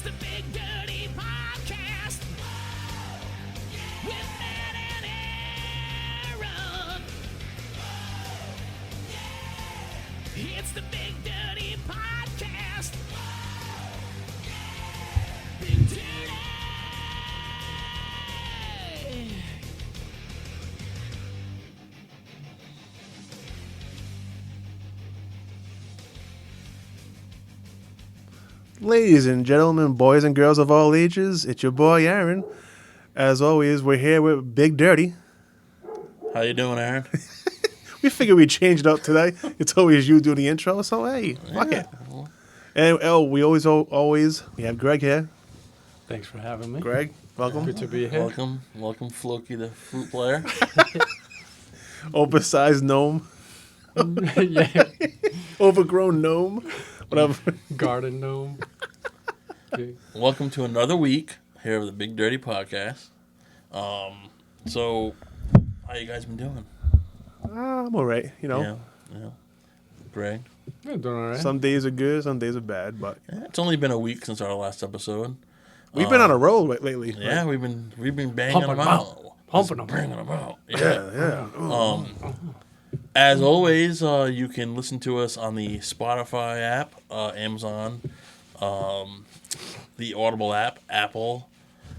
It's the Big Dirty Podcast with Matt and Aaron. It's the Big Dirty Podcast. Big Dirty. Ladies and gentlemen, boys and girls of all ages, it's your boy Aaron. As always, we're here with Big Dirty. How you doing, Aaron? We figured we'd change it up today. It's always you do the intro, so hey, fuck it. And we always we have Greg here. Thanks for having me. Greg, welcome. Good to be here. Welcome, Floki, the flute player. Oversized gnome, Yeah, overgrown gnome, whatever. garden gnome. Okay. Welcome to another week here of the Big Dirty Podcast. So how you guys been doing? I'm all right, you know. Yeah. Greg? Yeah, doing all right. Some days are good, some days are bad, but Yeah, it's only been a week since our last episode. we've been on a roll lately. Yeah, we've been banging Pumping them them out. out. Pumping them. Bringing them out. Yeah. As always, you can listen to us on the Spotify app, Amazon, the Audible app, Apple,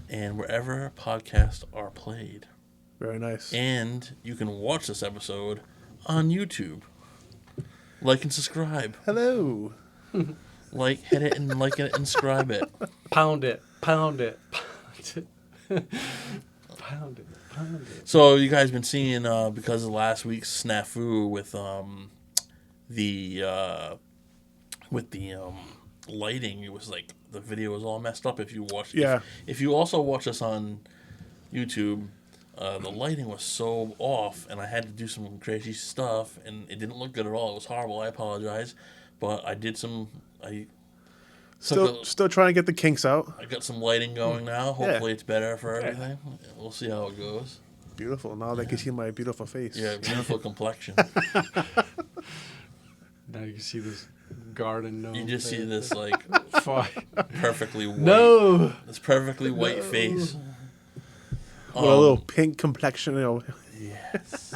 and wherever podcasts are played. Very nice. And you can watch this episode on YouTube. Like and subscribe. Hello. Hit it and like it and subscribe it. Pound it. Pound it. Pound it. So you guys been seeing because of last week's snafu with the lighting, it was like the video was all messed up. If you watch, Yeah. If you also watch us on YouTube, the lighting was so off, and I had to do some crazy stuff, and it didn't look good at all. It was horrible. I apologize, but I did some. Still trying to get the kinks out. I got some lighting going now. Hopefully, it's better for everything. We'll see how it goes. Beautiful. Now they can see my beautiful face. Yeah, beautiful complexion. Now you can see this garden gnome. You just see this Fuck. perfectly white. No. This perfectly white face. With a little pink complexion, you know. Yes.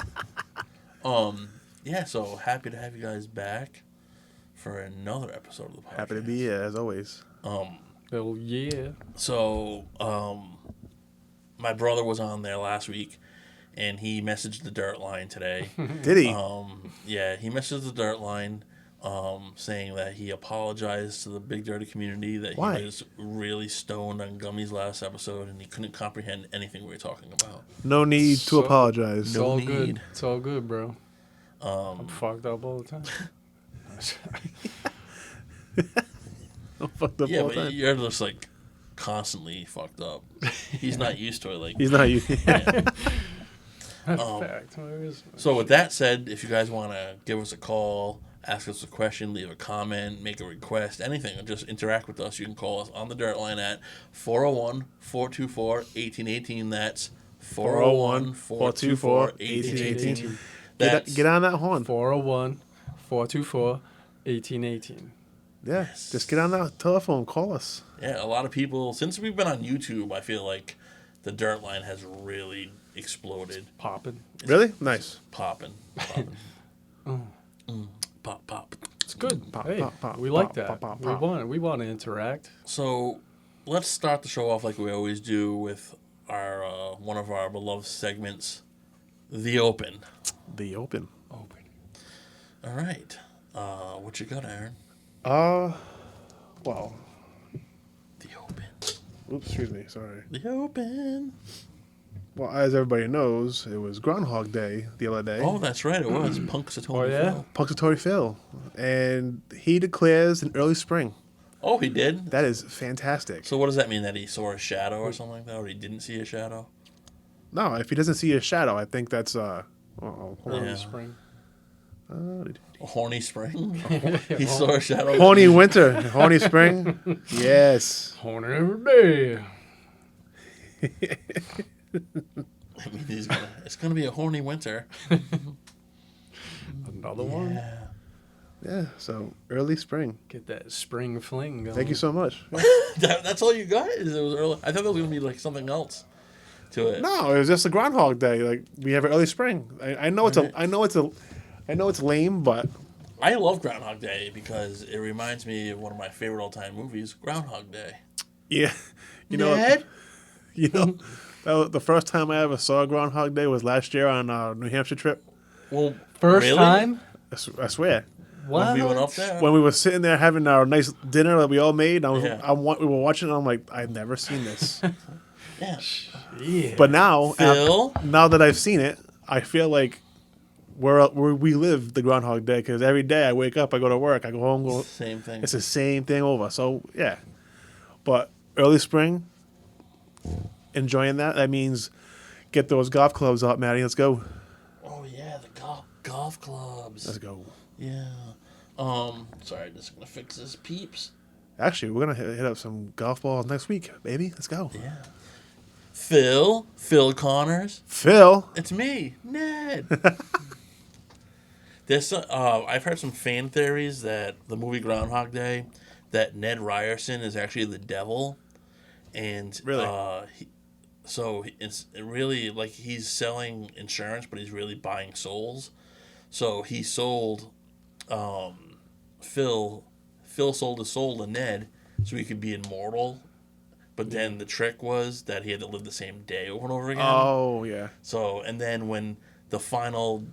Yeah. So happy to have you guys back for another episode of the podcast. Happy to be here, as always. Oh, yeah. So, my brother was on there last week, and he messaged the Dirt Line today. Did he? Yeah, he messaged the Dirt Line, saying that he apologized to the Big Dirty community, that Why? he was really stoned on gummies last episode, and he couldn't comprehend anything we were talking about. No need So- to apologize. It's No all need. good. It's all good, bro. I'm fucked up all the time. I'm fucked up Yeah, all the but time. you're just constantly fucked up. He's not used to it. He's not you. Yeah. Fact. Where is my So with that said, if you guys want to give us a call, ask us a question, leave a comment, make a request, anything, or just interact with us, you can call us on the Dirt Line at 401-424-1818. That's 401-424-1818. That's Get on that horn. 401-424-1818. Yeah, just get on that telephone. Call us. Yeah, a lot of people, since we've been on YouTube, I feel like the Dirt Line has really exploded. Popping. Really? Nice. Popping. Pop. It's good. Pop, Hey, pop, pop, we like pop, that. pop, pop, We pop. want to interact. So let's start the show off like we always do with our one of our beloved segments, The Open. The open. Open. All right. What you got, Aaron? Well. The Open. Oops, excuse me. Sorry. The Open. Well, as everybody knows, it was Groundhog Day the other day. Oh, that's right. It was Punxsutawney Oh, yeah? Phil. Punxsutawney Phil. And he declares an early spring. Oh, he did? That is fantastic. So what does that mean? That he saw a shadow or something like that? Or he didn't see a shadow? No, if he doesn't see a shadow, I think that's hold on. Yeah. Spring. A horny spring? He saw a shadow? Horny winter, horny spring. Yes. Horny every day. I mean, it's gonna be a horny winter. Another one. Yeah. Yeah, so early spring. Get that spring fling going. Thank you so much. That's all you got? Is it was early? I thought there was gonna be like something else to it. No, it was just a Groundhog Day. Like we have early spring. I know it's I know it's lame, but I love Groundhog Day because it reminds me of one of my favorite all-time movies, Groundhog Day. yeah, you know, Ned? you know, that was the first time I ever saw Groundhog Day was last year on our New Hampshire trip. Well, First really? time? I swear. What? When we went up there. When we were sitting there having our nice dinner that we all made, Yeah. we were watching, and I'm like, I've never seen this. Yeah. Yeah. But now, Phil? now that I've seen it, I feel like we live the Groundhog Day because every day I wake up, I go to work, I go home, Same thing. it's the same thing over. So yeah, but early spring, enjoying that. That means get those golf clubs out, Maddie. Let's go. Oh yeah, the golf clubs. Let's go. Yeah. Sorry, just gonna fix this, peeps. Actually, we're gonna hit up some golf balls next week, baby. Let's go. Yeah. Phil Connors. Phil. It's me, Ned. I've heard some fan theories that the movie Groundhog Day, that Ned Ryerson is actually the devil, and Really? It's really like he's selling insurance, but he's really buying souls. So he sold, Phil sold his soul to Ned so he could be immortal. But then the trick was that he had to live the same day over and over again. Oh yeah. So, and then when the final,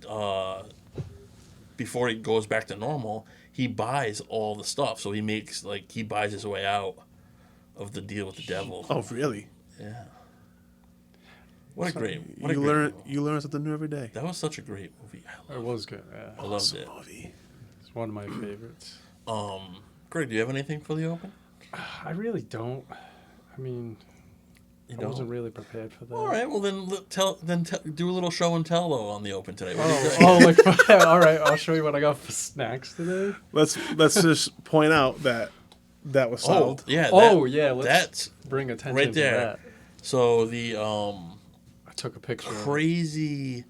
before he goes back to normal, he buys all the stuff. So he buys his way out of the deal with the devil. Oh really? Yeah. What a great You movie. learn something new every day. That was such a great movie. It was good. Yeah. I loved it. Movie. It's one of my favorites. Greg, do you have anything for the open? I really don't. I mean, You I don't? wasn't really prepared for that. All right. Well, then do a little show and tell though on the open today. What do you Oh, think? like all right. I'll show you what I got for snacks today. Let's just point out that was Oh solved. yeah. Let's that's bring attention right to there. that. So the I took a picture. of it. crazy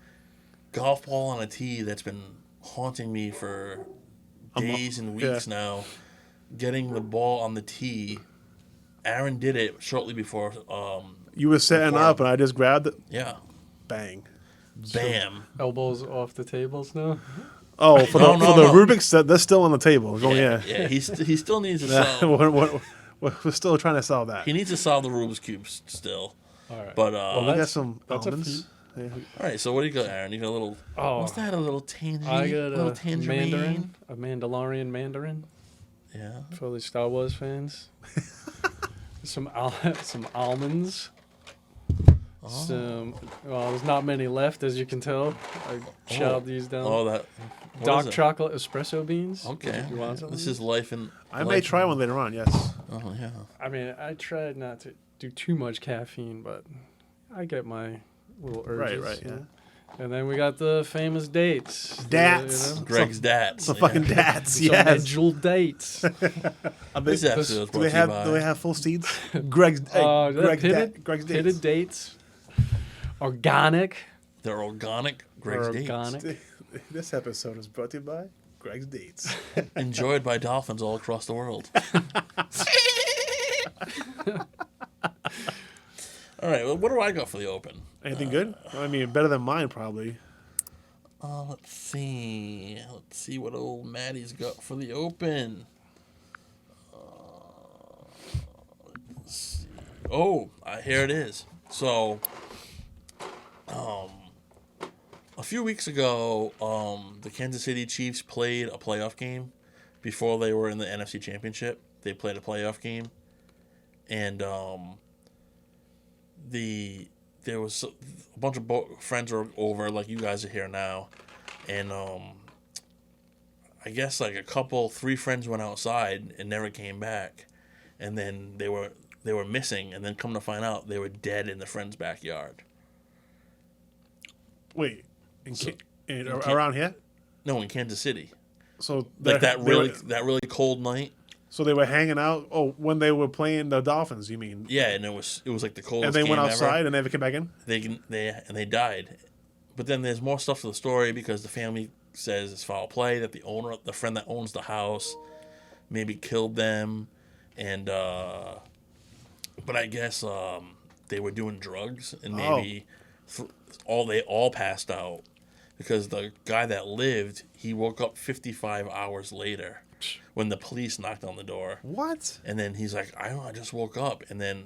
golf ball on a tee that's been haunting me for days and weeks now. Getting the ball on the tee. Aaron did it shortly before. You were setting Before. up, and I just grabbed it. Yeah. Bang. Bam. Elbows off the tables now. Oh, for No, the no. Rubik's set, that's still on the table. Oh yeah. Yeah. He still needs to Yeah, solve. we're still trying to solve that. He needs to solve the Rubik's cube still. All right. But We got some that's a almonds. Yeah. all right. So what do you got, Aaron? You got a little. Oh. What's that? A little tangerine. I got little a tangerine. mandarin, a Mandalorian mandarin Yeah. for the Star Wars fans. some almonds. There's not many left, as you can tell. I chowed these down. Oh, that. what Dark is it? chocolate espresso beans. Okay. You want some? This is life and. I may try one later on. Yes. Oh yeah. I mean, I tried not to do too much caffeine, but I get my little urges. Right. Yeah. And then we got the famous dates. Dats. Greg's dats. Some fucking dads. Some Yes. medjool dates. This episode is Do brought they to you have by. do they have full seeds? Greg's Greg's pitted dates. dates. Organic. They're organic. Greg's dates. Organic. This episode is brought to you by Greg's Dates. Enjoyed by dolphins all across the world. All right, well, what do I got for the open? Anything good? I mean, better than mine probably. Let's see. Let's see what old Maddie's got for the open. Let's see. Oh, here it is. So, a few weeks ago, the Kansas City Chiefs played a playoff game before they were in the NFC Championship. They played a playoff game, and there was a bunch of friends were over, like you guys are here now, and I guess like three friends went outside and never came back, and then they were missing, and then come to find out they were dead in the friend's backyard. Wait, around here? No, in Kansas City. So Like they're- that really cold night. So they were hanging out. Oh, when they were playing the Dolphins, you mean? Yeah, and it was like the coldest. And they went game outside ever. and never came back in. They died, but then there's more stuff to the story because the family says it's foul play, that the friend that owns the house, maybe killed them, and but I guess they were doing drugs, and maybe they all passed out because the guy that lived, he woke up 55 hours later when the police knocked on the door. What? And then he's like, I just woke up, and then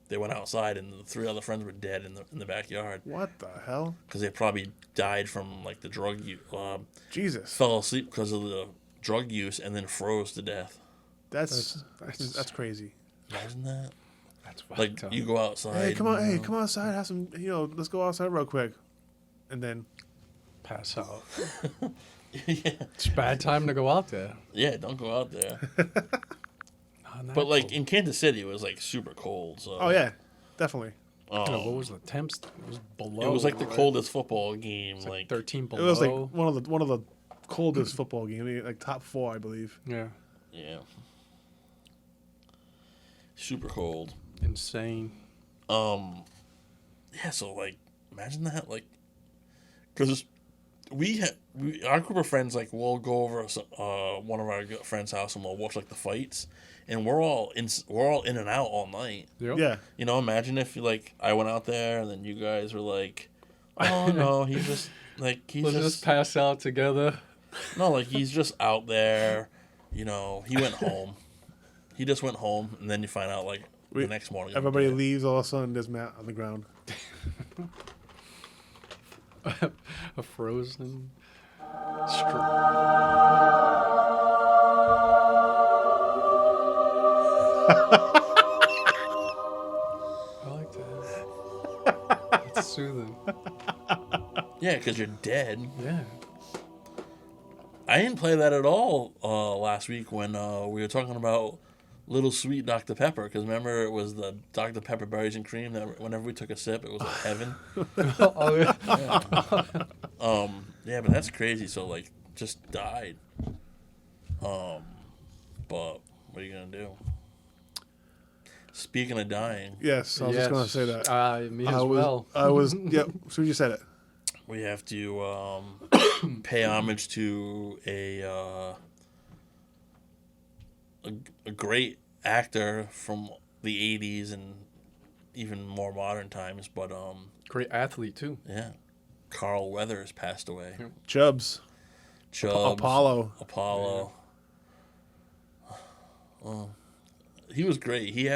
they went outside, and the 3 other friends were dead in the backyard What the hell? because they probably died from like the drug use. Jesus. Fell asleep because of the drug use, and then froze to death. That's crazy. Imagine that. That's Like fucked up. you go outside. Hey, come on! Hey, come outside. Have some. Let's go outside real quick. And then Pass out. yeah, It's a bad time to go out there. yeah. Don't go out there. Not that But like cold. in Kansas City, it was like super cold. So oh yeah, definitely. What was the temps? It was below. It was like the right? coldest football game. It's like Like 13 It below. was like one of the coldest football games. I mean, like top 4, I believe. Yeah. yeah, super cold. Insane. Yeah, so like, imagine that, like, because our group of friends, like, we'll go over one of our friends' house and we'll watch like the fights, and we're all in and out all night. Yep. Yeah. You know, imagine if like I went out there and then you guys were like, oh no, he's just like We'll just just pass out together. no, like he's just out there. You know, he went home. He just went home, and then you find out like the next morning. Everybody leaves. All of a sudden, there's Matt on the ground. A frozen straw. I like that. It's soothing. Yeah, because you're dead. Yeah. I didn't play that at all last week when we were talking about Little Sweet Dr. Pepper. Because remember, it was the Dr. Pepper berries and cream that whenever we took a sip, it was like heaven. Oh, yeah. Yeah, but that's crazy. So like, just died. But what are you gonna do? Speaking of dying, Yes, I was just gonna say that. Me as well. I was. Yep. As soon as you said it. we have to pay homage to a great actor from the 80s and even more modern times, but Great athlete, too. yeah, Carl Weathers passed away. Chubbs. Chubbs, Apollo. He was great. He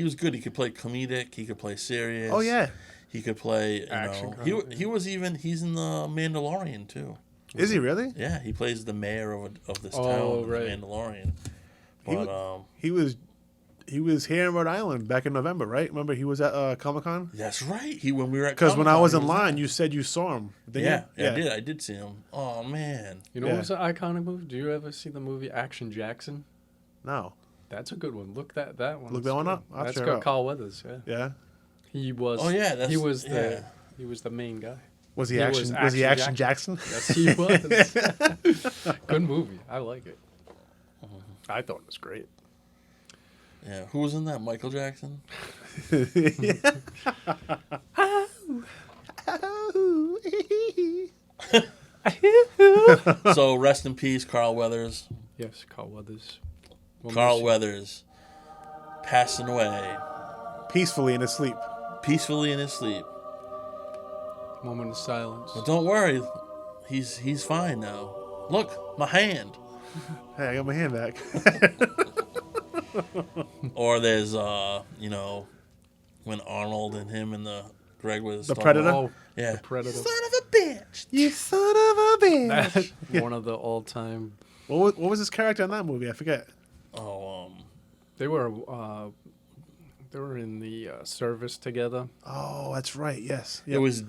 was good. He could play comedic. He could play serious. Oh yeah. He could play. Action He's comedy. he's in the Mandalorian too. Is he really? Yeah, he plays the mayor of this Oh, town, right. in the Mandalorian. He But He was here in Rhode Island back in November, right? Remember he was at Comic-Con? that's right. When we were at Because when I Comic-Con, was he in line, there. you said you saw him. Didn't Yeah, you? I did see him. Oh man, You know Yeah. what was an iconic movie? Do you ever see the movie Action Jackson? No. That's a good one. Look that one. Look It's that one good. up? I'll That's check it got out. Carl Weathers. Yeah. Yeah. He was. Oh, yeah, he was the. yeah. He was the main guy. Was he He action? was Was he Action Action Jackson? Yes, he was. Good movie. I like it. I thought it was great. yeah. Who was in that? Michael Jackson. So rest in peace, Carl Weathers. Yes, Carl Weathers. We'll Carl miss you. Weathers passing away Peacefully in his sleep. peacefully in his sleep. Moment of silence. But don't worry, he's fine now. Look, my hand. Hey, I got my hand back. Or there's when Arnold and him and Greg was The talking Predator? about- Oh, yeah. Predator. Son of a bitch. You son of a bitch. One of the all-time. What was his character in that movie? I forget. Oh, They were in the service together. Oh, that's right. Yes. it was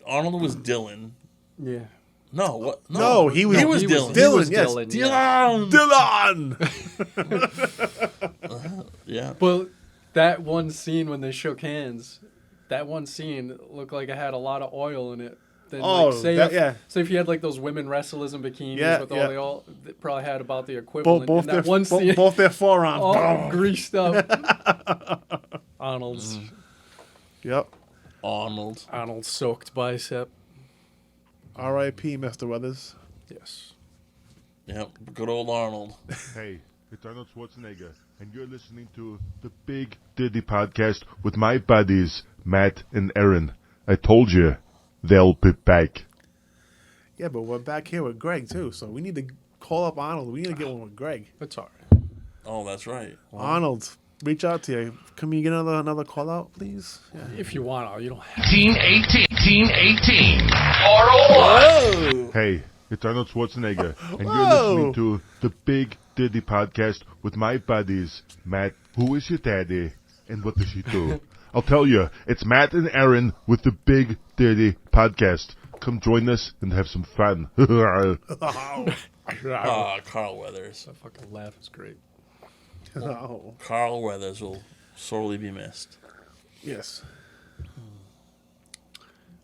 Arnold was Dylan. Yeah. No, what? No, he was Dylan. Dylan, yes. Dylan, yeah. Dylan. Dylan. Yeah. Well, that one scene when they shook hands, that one scene looked like it had a lot of oil in it. Then, Oh, say if you had like those women wrestlers in bikinis Yeah, with yeah. they probably had about the equivalent. Both in that one their scene, both their forearms. all Boom. greased up. Arnold's Yep. Arnold. soaked bicep. R.I.P. Mr. Weathers. Yes. Yep, good old Arnold. Hey, it's Arnold Schwarzenegger, and you're listening to the Big Dirty Podcast with my buddies, Matt and Aaron. I told you, they'll be back. Yeah, but we're back here with Greg, too, so we need to call up Arnold. We need to get one with Greg. That's all right. Oh, that's right. Arnold, reach out to you. Can you get another call out, please? Yeah. If you want, you don't have Team 18. Team 18. 401. Hey, it's Arnold Schwarzenegger, and you're Whoa. listening to the Big Dirty Podcast with my buddies, Matt, who is your daddy, and what does he do? I'll tell you, it's Matt and Aaron with the Big Dirty Podcast. Come join us and have some fun. Carl Weathers. that fucking laugh is great. Oh, Carl Weathers will sorely be missed. yes.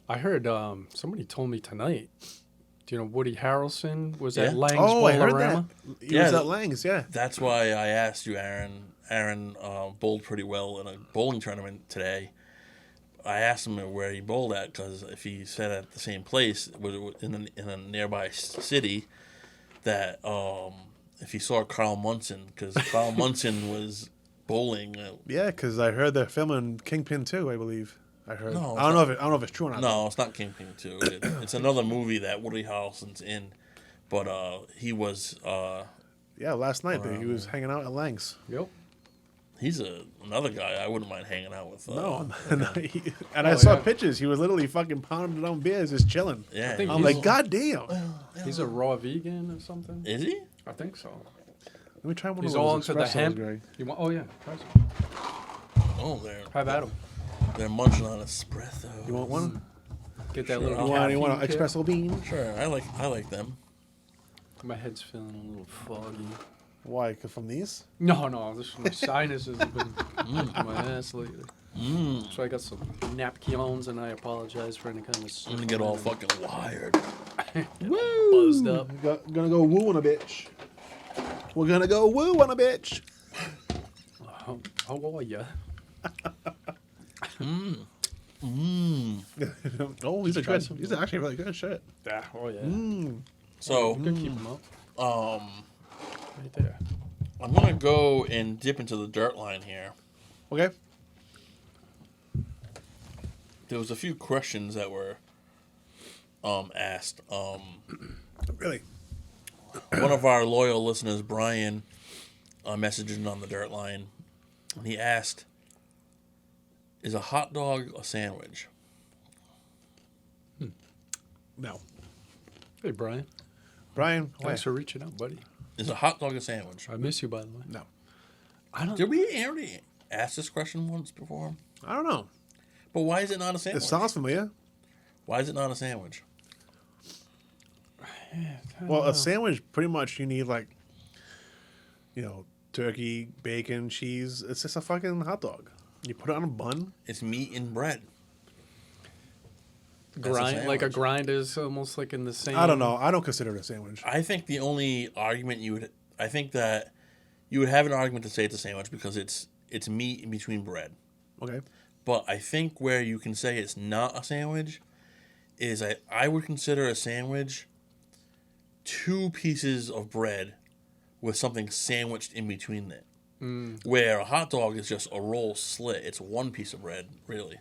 I heard somebody told me tonight. Do you know Woody Harrelson was Yeah. at Lang's Oh, I heard Bowl-O-Rama? that. He was Yeah. at Lang's, yeah. That's why I asked you, Aaron. Aaron bowled pretty well in a bowling tournament today. I asked him where he bowled at because if he said at the same place in a nearby city, that if he saw Carl Munson, because Carl Munson was bowling. Yeah, because I heard they're filming Kingpin 2, I believe. I heard. No, I don't know if it's true or not. No, it's not Kingpin 2. It's another movie that Woody Harrelson's in, but he was. Yeah, last night he was hanging out at Lang's. Yep. He's another guy I wouldn't mind hanging out with. No, and I saw pictures. He was literally fucking pounding on beers, just chilling. Yeah, think I'm he's- like, God damn. He's a raw vegan or something. is he? I think so. Let me try one He's of those all into the espressos, hemp. Greg. You want? Oh yeah. Try some. Oh, Have at 'em. they're munching on espresso. You want one? Get that Sure. little. You want an caffeine kick. espresso bean? Sure, I like them. My head's feeling a little foggy. Why? 'Cause from these? No, this my sinuses have been kicking my ass lately. So I got some napkins, and I apologize for any kind of. I'm gonna get all fucking wired. buzzed up. Gonna go woo on a bitch. We're gonna go woo on a bitch. How are ya? Oh, these are Try good. some. These are actually really good shit. Yeah. Oh yeah. So, You can keep them up. Right there. I'm gonna go and dip into the dirt line here. Okay. There was a few questions that were asked. Really? One of our loyal listeners, Brian, messaged on the dirt line, and he asked, "Is a hot dog a sandwich?" No. Hey Brian. Brian, Thanks for reaching out, buddy. Is a hot dog a sandwich? I miss you, by the way. no. I don't. Did we already ask this question once before? I don't know. But why is it not a It sandwich? sounds familiar. Why is it not a sandwich? Well, a sandwich, pretty much, you need like, turkey, bacon, cheese. It's just a fucking hot dog. You put it on a bun. It's meat and bread. grind like a sandwich. grind is almost like in the same. I don't know. I don't consider it a sandwich. I think the only argument I think that you would have an argument to say it's a sandwich because it's meat in between bread. Okay. But I think where you can say it's not a sandwich is I would consider a sandwich 2 pieces of bread with something sandwiched in between it. Where a hot dog is just a roll slit. It's 1 piece of bread, really,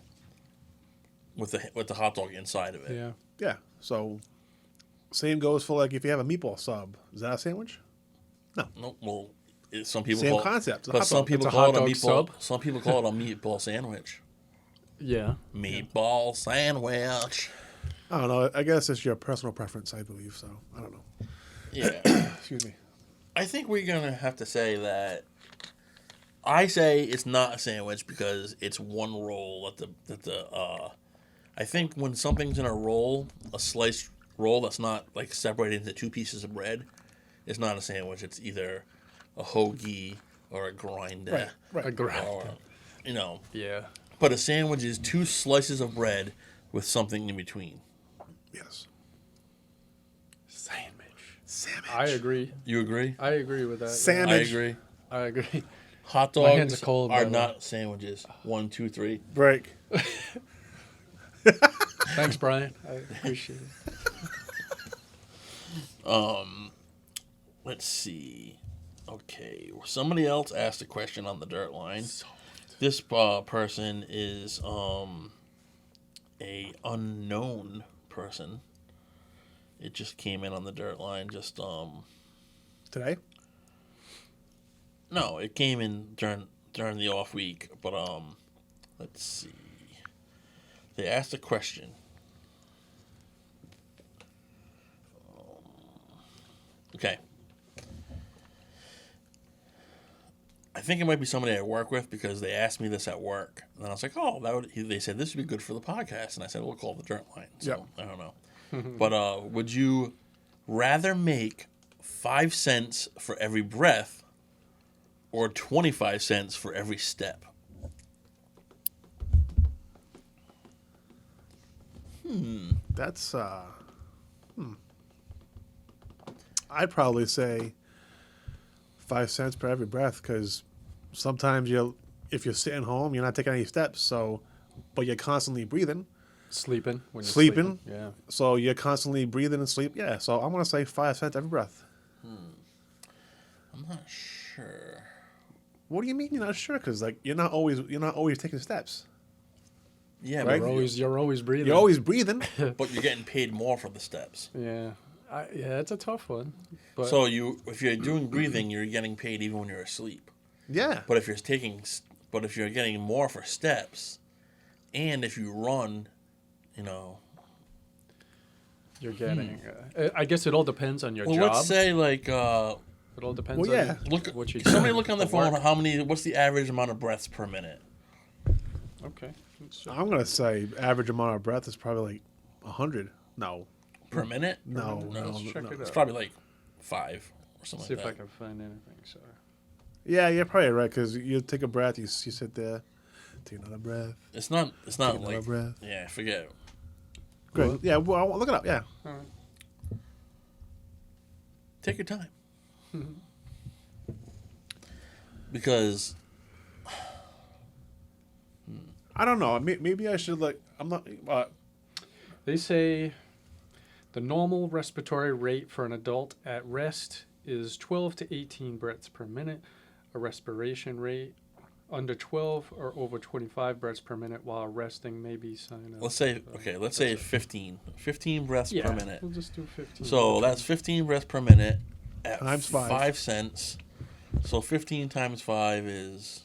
with the hot dog inside of it. Yeah. Yeah. So, same goes for like if you have a meatball sub. Is that a sandwich? No, well, some people Same call concept. It's a but hot some dog. people It's a call hot it a dog meatball. sub? Some people call it a meatball sandwich. Yeah. Meatball sandwich. I don't know. I guess it's your personal preference, I believe. So, I don't know. Yeah. Excuse me. I think we're gonna have to say that. I say it's not a sandwich because it's one roll I think when something's in a roll, a sliced roll that's not like separated into 2 pieces of bread, it's not a sandwich. It's either a hoagie or a grinder. Right. A grind. Or, Yeah. but a sandwich is 2 slices of bread with something in between. Yes. Sandwich. I agree. You agree? I agree with that. I Sandwich. agree. I agree. Hot My hands dogs are cold, by the way. not sandwiches. 1, 2, 3. Break. Thanks, Brian. I appreciate it. Let's see. Okay, somebody else asked a question on the dirt line. This person is a unknown person. It just came in on the dirt line. Just Today? no, it came in during the off week. But let's see. They asked a question. Okay. I think it might be somebody I work with because they asked me this at work. And then I was like, oh, they said this would be good for the podcast. And I said, we'll call the dirt line. So, I don't know. But would you rather make 5 cents for every breath or 25 cents for every step? That's I'd probably say 5 cents per every breath because sometimes if you're sitting home, you're not taking any steps, but you're constantly breathing. Sleeping. When you're Sleeping? Yeah. So you're constantly breathing and sleep. Yeah, so I'm gonna say 5 cents every breath. I'm not sure. What do you mean you're not sure? Because like you're not always taking steps. Yeah, Right? but You're always breathing. You're always breathing. but you're getting paid more for the steps. Yeah. Yeah, it's a tough one. But So if you're doing breathing, you're getting paid even when you're asleep. Yeah. But if you're getting more for steps, and if you run, you're getting. I guess it all depends on your well, job. let's say like it all depends. Well, yeah. look. What you Somebody do look on their for phone. work. What's the average amount of breaths per minute? Okay. I'm gonna say average amount of breath is probably like 100. No. Per minute? No. No. Check it It's out. probably like 5 or something See if like I that. can find anything. Sorry. Yeah, you're probably right because you take a breath, you sit there, take another breath, It's not take another like breath. yeah. Forget. Great. Yeah, well, look it up. Yeah. All right. Take your time. Because I don't know. Maybe I should like. I'm not. They say the normal respiratory rate for an adult at rest is 12 to 18 breaths per minute. A respiration rate under 12 or over 25 breaths per minute while resting may be sign of. let's say 15. 15 breaths per minute. We'll just do 15. So that's 15 breaths per minute at Times 5. 5 cents. So 15 times 5 is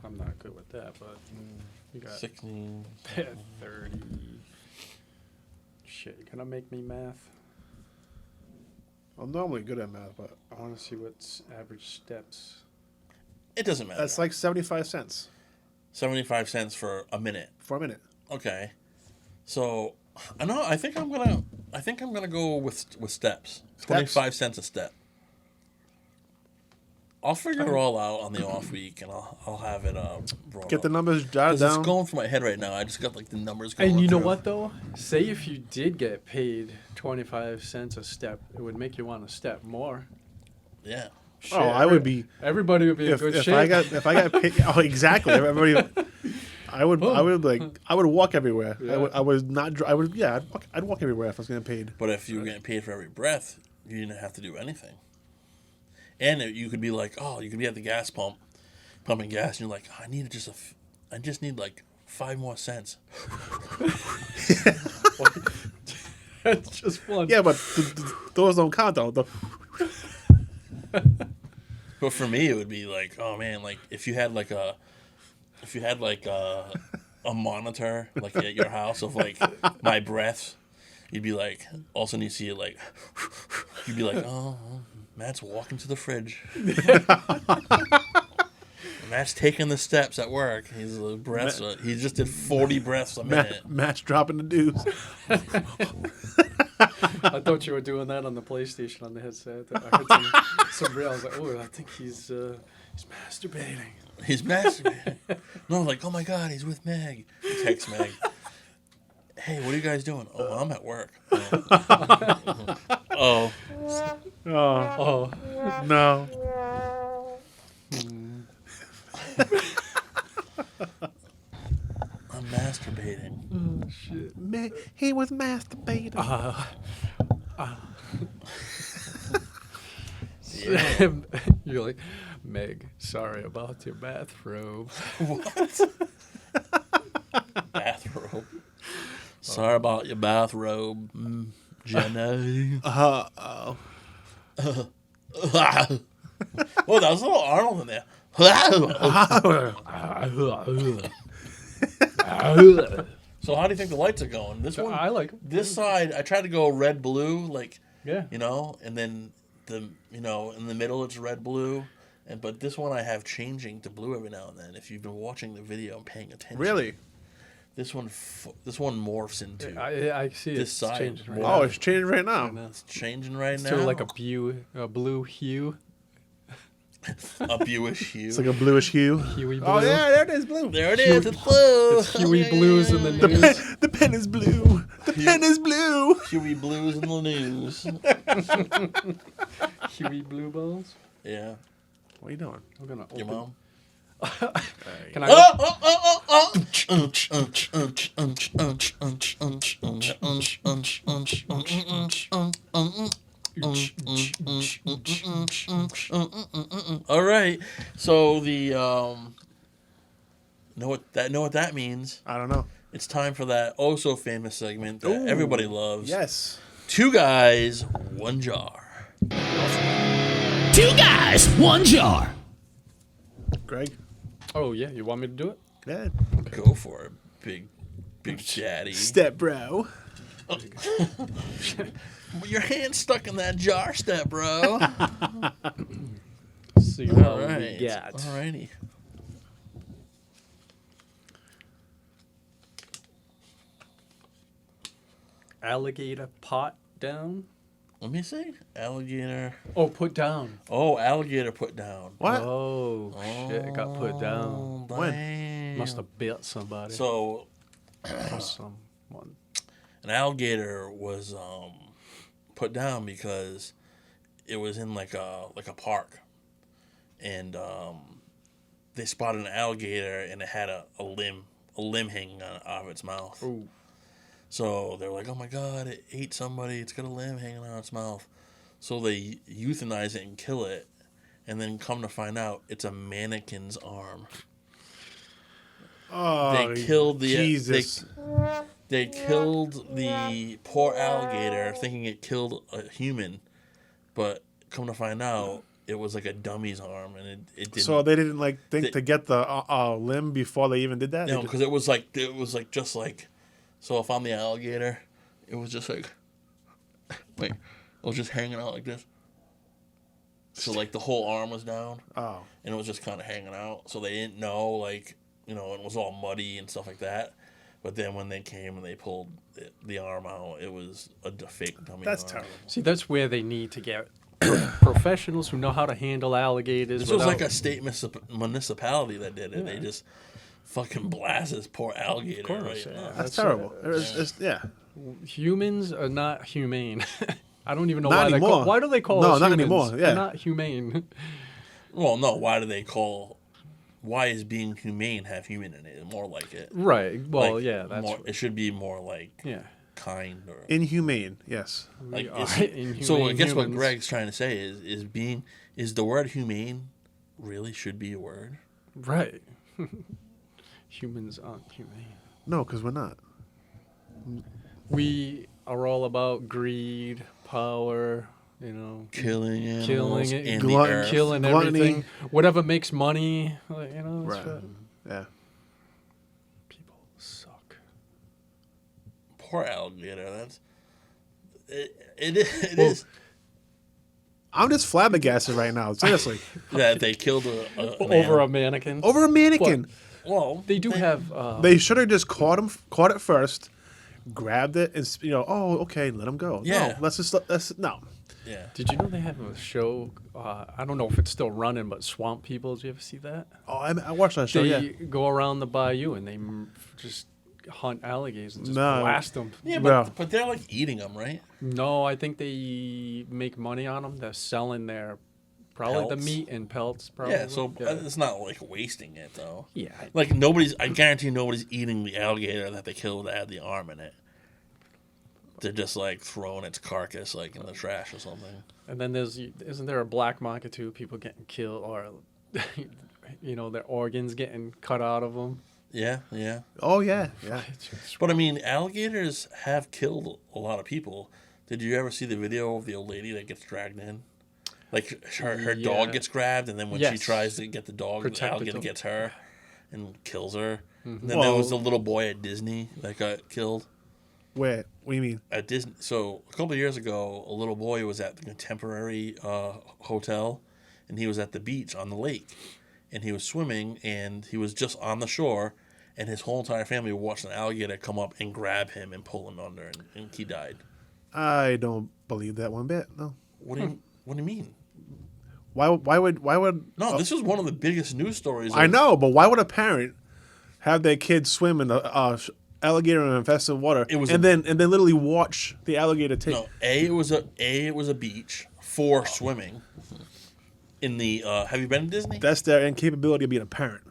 I'm not good with that, but you got 16. 30. Shit, you gonna make me math? I'm normally good at math, but I want to see what's average steps. It doesn't matter. that's like 75 cents 75 cents for a minute. for a minute. Okay. So I think I'm gonna go with steps. 25 cents a step. I'll figure it all out on the off week, and I'll have it brought Get up. the numbers jotted 'Cause it's down. going through my head right now. I just got like the numbers going. And you know through. what though? Say if you did get paid 25 cents a step, it would make you want to step more. Yeah. Shit, I would be. Everybody would be in good If shape. I got paid. Oh, exactly. Everybody. I would walk everywhere. Yeah. I would not. I'd walk everywhere if I was getting paid. But if you were getting paid for every breath, you didn't have to do anything. And you could be like, you could be at the gas pump, pumping gas, and you're like, I just need like 5 more cents. That's just one. Yeah, but those don't count though. But for me, it would be like, oh man, like if you had like a monitor like at your house of like my breaths, you'd be like, all of a sudden you see it like, you'd be like, oh, Matt's walking to the fridge. Matt's taking the steps at work. He's breaths. He just did 40 breaths a minute. Match dropping the dues. I thought you were doing that on the PlayStation on the headset. I heard some real. I was like, oh, I think he's masturbating. He's masturbating. No, like, oh my God, he's with Meg. He texts Meg. Hey, what are you guys doing? Oh, I'm at work. Oh. Oh Oh, no. I'm masturbating. shit. He was masturbating. You're like, Meg, sorry about your bathrobe. Bathrobe. Sorry about your bathrobe, Jenny. Oh. Oh, that was a little Arnold in there. So how do you think the lights are going? This one, I like 'em. this side. I tried to go red blue, like Yeah. and then in the middle it's red blue, but this one I have changing to blue every now and then. If you've been watching the video and paying attention, Really? this one morphs into. I see This it's side changing right more- Oh, now. it's changing right now. It's changing right now. To like a blue hue. a bluish hue. It's like a bluish hue. Huey blue. Oh yeah, there it is, blue. There it is. It's blue. It's Huey blues in the The news. pen, the pen is blue. The pen is blue. Huey blues in the news. Huey blue balls. Yeah. What are you doing? I'm gonna open. Your mom. Can I go? All right. So the know what that means? I don't know. It's time for that oh so famous segment that Ooh. everybody loves. Yes. 2 guys, 1 jar. 2 guys, 1 jar. Greg. Oh yeah, you want me to do it? Yeah. Go for it, big daddy. Step bro. Your hand's stuck in that jar, step bro. See what All we right. got. Alrighty. Alligator pot down. Let me see. Alligator. Oh, put down. Oh, alligator put down. What? Oh, shit, it got put down. Oh, When? damn. Must have bit somebody. So Or someone. an alligator was put down because it was in like a park, and they spotted an alligator and it had a limb hanging out of its mouth. Ooh. So they're like, oh my god, it ate somebody. It's got a limb hanging out of its mouth. So they euthanize it and kill it, and then come to find out it's a mannequin's arm. Oh, They killed the Jesus. They killed the poor alligator thinking it killed a human, but come to find out it was like a dummy's arm, and it didn't. So they didn't like think They- to get the limb before they even did that. no, They because it was like just like. So if I'm the alligator, it was just like, wait, it was just hanging out like this. So like the whole arm was down, oh, and it was just kind of hanging out. So they didn't know, like, and it was all muddy and stuff like that. But then when they came and they pulled the arm out, it was a fake dummy that's arm. terrible. See, that's where they need to get professionals who know how to handle alligators. This was like without- a state municipality that did it. They just fucking blast this poor alligator course, right yeah. now. That's That's terrible. Yeah. Humans are not humane. I don't even know Not why they anymore. call. Why do they call No, us not humans? anymore, They're yeah. not humane. Well, no. Why is being humane have human in it? More like it. Right. Well, Like, yeah, that's more, it should be more like yeah. kind or Inhumane. Yes. like. We are it's- so I inhumane guess what humans. Greg's trying to say is the word humane really should be a word. Right. Humans aren't humane. No, because we're not. We are all about greed, power. Killing animals Killing it, in Gluttony. the earth. killing Gluttony. everything, whatever makes money. That's Right. what Yeah. people suck. Poor alligator. That's it Well, is I'm just flabbergasted right now. Seriously. that they killed an Over a animal. mannequin. Over a mannequin. Well, They do have. They should have just caught it first, grabbed it, and oh, okay, let him go. Yeah. No, no. yeah. Did you know they have a show? I don't know if it's still running, but Swamp People. Did you ever see that? Oh, I watched that show. They Yeah. go around the bayou and they just hunt alligators and just No. blast them. Yeah, Well. but they're like eating them, right? No, I think they make money on them. They're selling their probably the Pelts? meat and pelts. Probably. Yeah, so it's not like wasting it though. yeah. Like I guarantee nobody's eating the alligator that they killed that had the arm in it. they're just like throwing its carcass like in the trash or something. And then isn't there a black market too? People getting killed or, their organs getting cut out of them. Yeah, yeah. Oh yeah, yeah. But I mean, alligators have killed a lot of people. Did you ever see the video of the old lady that gets dragged in? Like her dog gets grabbed, and then when she Yes. tries to get the dog, Protect the the alligator dog. gets her and kills her. And then there Well- was the little boy at Disney that got killed. Where? What do you mean? At Disney, so a couple of years ago, a little boy was at the Contemporary Hotel, and he was at the beach on the lake, and he was swimming, and he was just on the shore, and his whole entire family watched an alligator come up and grab him and pull him under, and he died. I don't believe that one bit. No. What do you mean? Why would? No, this was one of the biggest news stories. I know, but why would a parent have their kid swim in the alligator infested water It was and then literally watch the alligator take? No, it was a beach for swimming. In the have you been to Disney? That's their incapability of being a parent.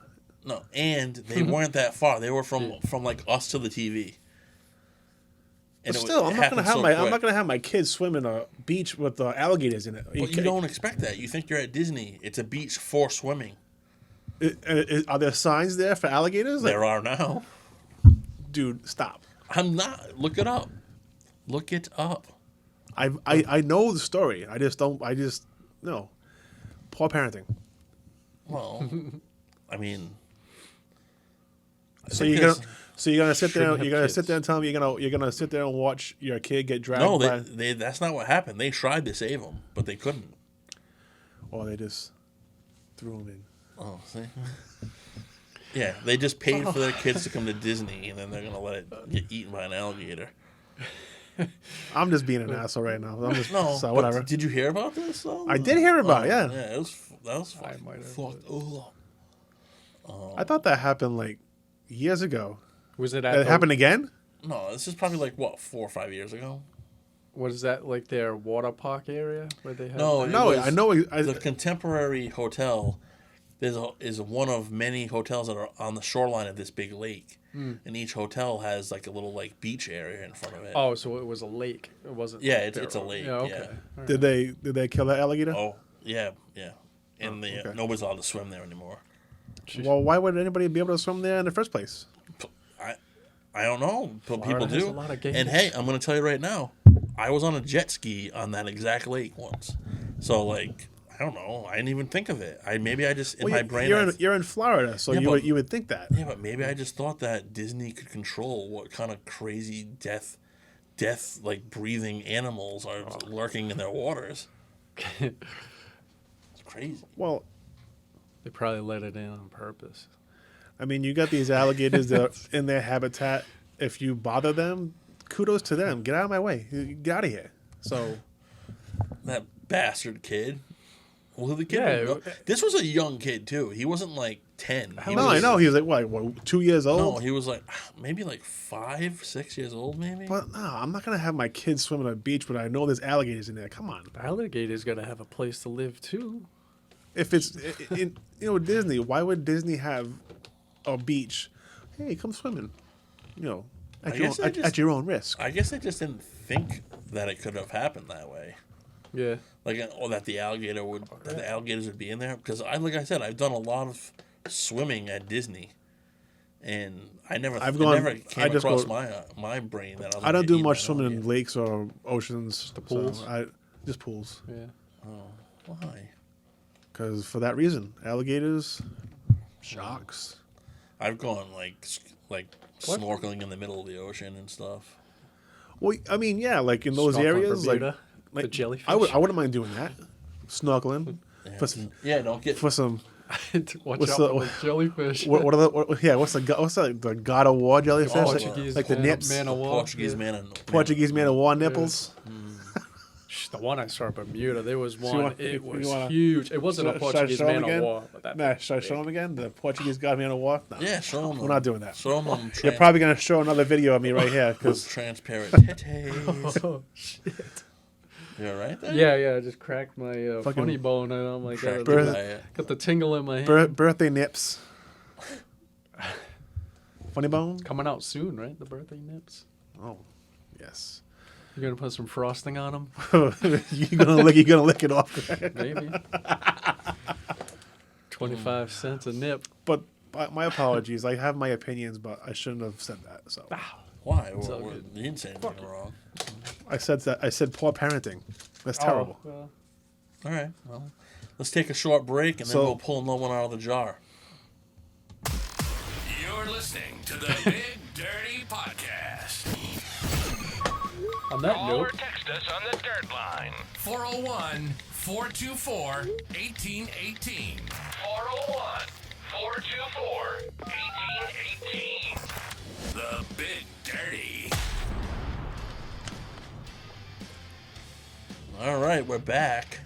No, and they weren't that far. They were from like us to the TV. But it still, I'm not happened gonna have so I'm quick. not gonna have my kids swim in a beach with alligators in it. But you don't expect that. You think you're at Disney. It's a beach for swimming. Are there signs there for alligators? Like, There are now. dude, stop. I'm not. Look it up. Look it up. I know the story. I just don't. No. Poor parenting. Well, I mean, So think you're gonna there's- sit there. Shouldn't have You're gonna kids. sit there and tell me you're gonna sit there and watch your kid get dragged. no, by, they that's not what happened. They tried to save him, but they couldn't. or they just threw him in. Oh, see. Yeah, they just paid for their kids to come to Disney, and then they're gonna let it get eaten by an alligator. I'm just being an asshole right now. I'm just No, so but whatever. Did you hear about this though? I did hear about it. Yeah, Yeah, that was I fucking might have, fucked up. I thought that happened like years ago. Was it at That happened again? No, this is probably like what 4 or 5 years ago. What is that, like their water park area where they have? No, that? It No, was I know. The Contemporary Hotel is one of many hotels that are on the shoreline of this big lake, and each hotel has like a little like beach area in front of it. Oh, so it was a lake. It wasn't. Yeah, like it's a their- lake, Yeah. Okay. yeah. All right. Did they kill that alligator? Oh, yeah, yeah. And okay. nobody's allowed to swim there anymore. Well, why would anybody be able to swim there in the first place? I don't know, but Florida people has do. a lot of And gators. hey, I'm going to tell you right now, I was on a jet ski on that exact lake once. So like, I don't know. I didn't even think of it. Maybe I just in my brain. You're in Florida, so Yeah, but- you would think that. Yeah, but maybe I just thought that Disney could control what kind of crazy death like breathing animals are lurking in their waters. It's crazy. Well, They probably let it in on purpose. I mean, you got these alligators that are in their habitat. If you bother them, kudos to them. Get out of my way. Get out of here. So That bastard kid. Well, the kid. Yeah, This was a young kid too. He wasn't like 10. He no, was, I know he was like what 2 years No, old. he was like maybe like 5, 6 years old, maybe. But no, I'm not gonna have my kids swim on a beach, but I know there's alligators in there. Come on. The alligator's got to have a place to live too. If it's in Disney, why would Disney have a beach? Hey, come swimming. At I your guess own, I at, just- at your own risk. I guess I just didn't think that it could have happened that way. Yeah. Like, or that the alligators would be in there. Because like I said, I've done a lot of swimming at Disney, and it never came just across go- my brain that I don't do eaten much by an swimming in alligator. lakes or oceans. The pools? Just pools. Yeah. Why? Because for that reason, alligators, sharks. I've gone like What? snorkeling in the middle of the ocean and stuff. Well, I mean, yeah, like in those Snorkel in areas, Bermuda, like the jellyfish. I wouldn't mind doing that, snorkeling for some Yeah, don't get. for some. Watch What's out the- for the jellyfish. What are the? what's the God of War jellyfish? Portuguese like the man- nips, man of war. Portuguese Yeah. man and Portuguese man of war nipples. The one I saw in Bermuda, there was one. want- it you was wanna- huge. It wasn't a Should I Portuguese show 'em man again? of war, but that. Nah, should I show them again? The Portuguese God man of war? No, Yeah, show them. we're not doing that. Show them. You're probably gonna show another video of me right here with because transparent titties. Oh shit! You all right there? Yeah, I just cracked my Fucking funny bone, and I'm like, Cracked birth- it by it. got the tingle in my hand. birthday nips. Funny bone. Coming out soon, right? The birthday nips. Oh, yes. You're gonna put some frosting on them? You're gonna lick it off. Maybe. 25 cents a nip. But my apologies. I have my opinions, but I shouldn't have said that. So Why? all Well, good. you didn't say anything wrong. I said that. I said poor parenting. That's terrible. Oh, well, All right. Well, let's take a short break and then So- we'll pull another one out of the jar. You're listening to the Big Dirty Podcast. on that Call or note, text us on the dirt line. 401-424-1818. 401-424-1818. The Big Dirty. All right, we're back.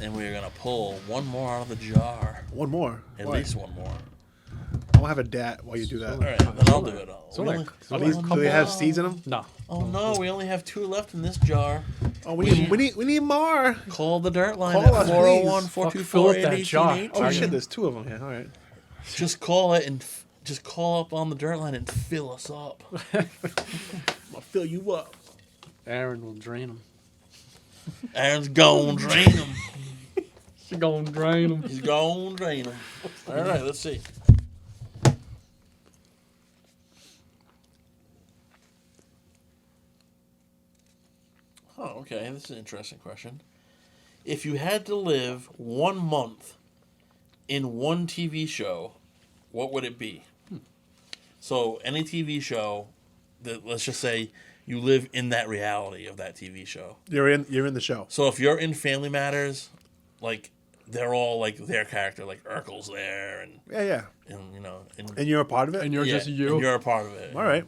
And we're going to pull one more out of the jar. One more. At Why? least one more. I won't have a dat while you do that. All right, then I'll do it. So We like- only- so Are these, do they have seeds in them? no. oh no, we only have 2 left in this jar. Oh, we need more. Call the dirt line Call at us, 401 Fuck, fill up that jar. 424 Oh Okay. shit, there's 2 of them here. All right. Just call it and just call up on the dirt line and fill us up. I'll fill you up. Aaron will drain them. Aaron's gonna drain them. She gonna drain them. He's gonna drain them. All right, let's see. Oh, okay. This is an interesting question. If you had to live 1 month in one TV show, what would it be? So, any TV show that, let's just say, you live in that reality of that TV show. You're in the show. So if you're in Family Matters, like they're all like their character, like Urkel's there, and Yeah. you know, And you're a part of it. And you're yeah, just you. and you're a part of it. All right.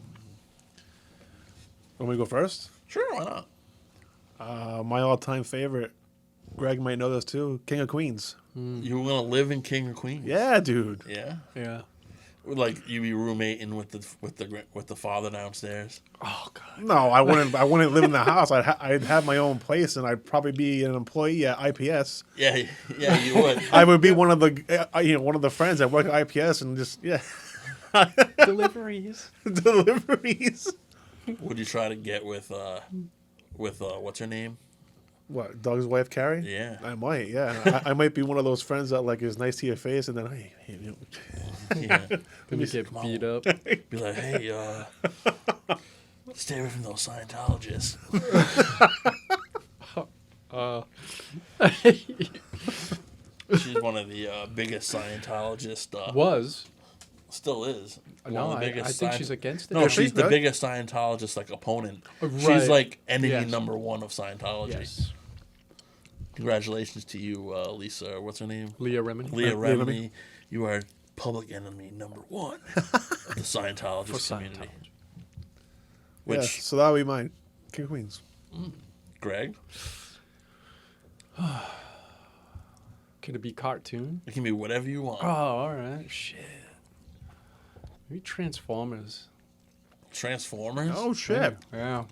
Want me to go first? Sure, why not? My all-time favorite. Greg might know this too. King of Queens. You were gonna live in King of Queens. Yeah, dude. Yeah. Yeah. Like you be roommating with the father downstairs. Oh god. No, I wouldn't. I wouldn't live in the house. I'd have my own place, and I'd probably be an employee at IPS. Yeah, yeah, you would. I would be one of the one of the friends that work at IPS, and just Deliveries. deliveries. Would you try to get with what's her name? What, Doug's wife, Carrie? Yeah. I might. Yeah, I might be one of those friends that like is nice to your face, and then Yeah. Then you get beat up. Be like, hey, stay away from those Scientologists. She's one of the biggest Scientologists. Was. Still is. One No, of the I biggest think she's against it. No, Is she? she's the Really? biggest Scientologist like opponent. Right. She's like enemy Yes. number 1 of Scientology. Yes. Congratulations to you, Lisa. What's her name? Leah Remini. Leah Leah Remini. You are public enemy number 1 of the Scientologist For community. Scientology. Which, yeah, so that would be mine. King of Queens. Greg, Could it be cartoon? it can be whatever you want. Oh, all right. Shit. Maybe Transformers. Transformers? Oh shit! Yeah.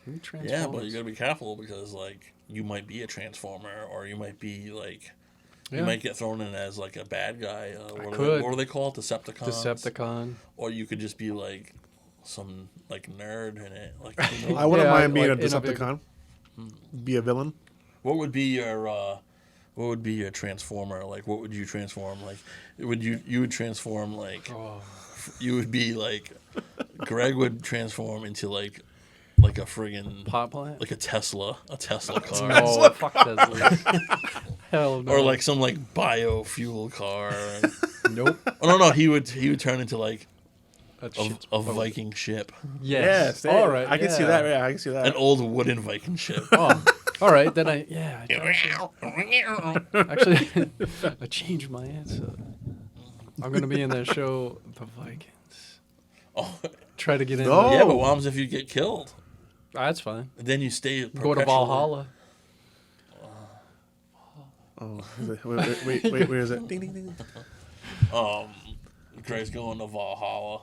Maybe Transformers. Yeah, but you gotta be careful because like you might be a transformer, or you might be like you Yeah. might get thrown in as like a bad guy. What could. do they call it? Decepticons. Decepticon. Or you could just be like some like nerd in it. Like I wouldn't Yeah, mind being like a in a big- Decepticon. Be a villain. what would be your transformer? Like what would you transform? Like you would transform like Oh. you would be like Greg would transform into like a friggin' Pot plant? like a Tesla car. No, fuck Tesla. Hell no. Or like some like biofuel car. Nope. Oh no, he would turn into like That a, shit's- a Viking ship, Yes. Yes. All right. I can see yeah. that. Yeah, I can see an that. old wooden Viking ship. Oh, all right. Then I actually I changed my answer. I'm gonna be in that show, The Vikings. Oh, Try to get in. No. there. yeah, but what happens if you get killed? That's fine. Then you stay Go to perpetually- Valhalla. Oh, wait, where is it? Ding, ding, ding. Greg's going to Valhalla.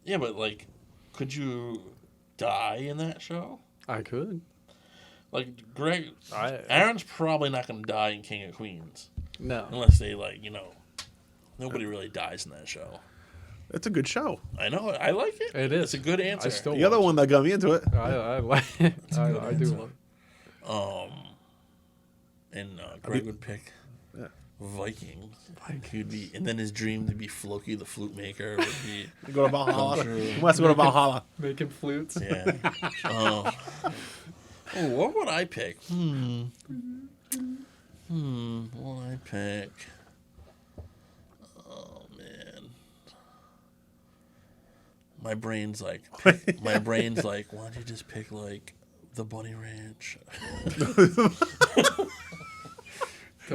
Yeah, but like, could you die in that show? I could. Like Greg, I Aaron's probably not going to die in King of Queens no. unless they like nobody really dies in that show. It's a good show. I know. I like it. It is. It's a good answer. I still The other watch one that got me into it. it. I like it. good I do answer. love it. And Greg would pick Yeah. Vikings. He'd be, and then his dream to be Floki the flute maker would be. Go to Valhalla. True. Who wants to go to Valhalla? Making flutes. Yeah. Oh, what would I pick? What would I pick? Oh man, my brain's like, why don't you just pick like the Bunny Ranch?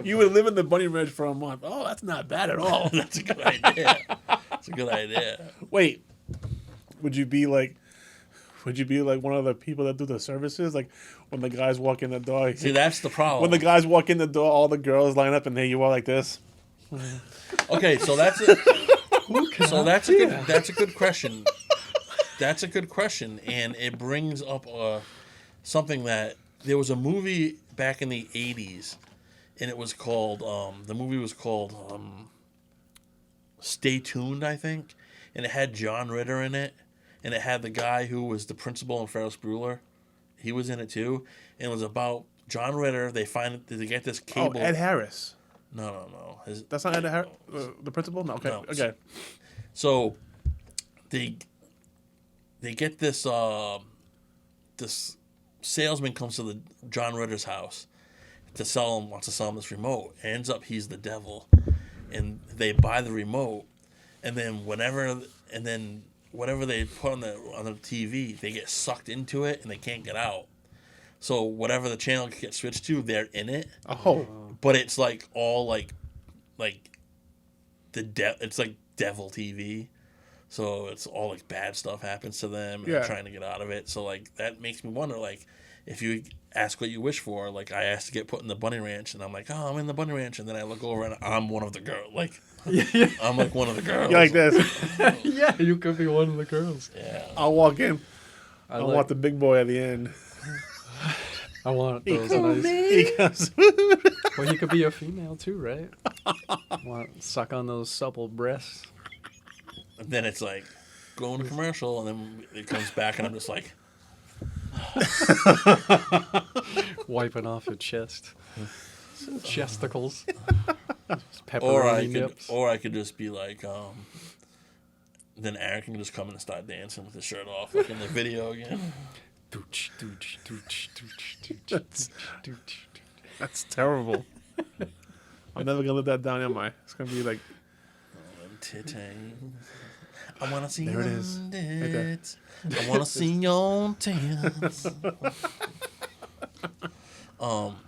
You would live in the Bunny Ranch for a month. Oh, that's not bad at all. That's a good idea. That's a good idea. Wait, would you be like one of the people that do the services? Like when the guys walk in the door. See, that's the problem. When the guys walk in the door, all the girls line up and there you are like this. Okay, so that's a good question. That's a good question, and it brings up something that there was a movie back in the 80s, and it was called the movie was called Stay Tuned, I think, and it had John Ritter in it, and it had the guy who was the principal in Ferris Bueller. He was in it too, and it was about John Ritter. They get this cable. Oh, Ed Harris. No. That's not Ed Harris, the principal. No, okay, No. okay. So they get this this salesman comes to the John Ritter's house wants to sell him this remote. Ends up he's the devil, and they buy the remote, and then whatever they put on the TV, they get sucked into it and they can't get out. So whatever the channel gets switched to, they're in it. Oh, But it's like all like it's like devil TV. So it's all like bad stuff happens to them and Yeah. they're trying to get out of it. So like that makes me wonder, like, if you ask what you wish for, like I asked to get put in the Bunny Ranch and I'm like, oh, I'm in the Bunny Ranch, and then I look over and I'm one of the girls. Like I'm like one of the girls. you like this? Yeah, you could be one of the girls. Yeah. I'll walk in. I like- want the big boy at the end. I want those nice. He comes. Well, you could be a female too, right? Want suck on those supple breasts. And then it's like going to commercial, and then it comes back and I'm just like, Wiping off your chest. Chesticles. or I Pepperoni could nips. or I could just be like, then Aaron can just come in and start dancing with his shirt off, like in the video again. Dooch, dooch, dooch, dooch, dooch, That's- dooch, dooch. That's terrible. I'm never gonna live that down, am I? It's gonna be like Titting. I wanna see There it your is. Right there. tits. I wanna see your tits.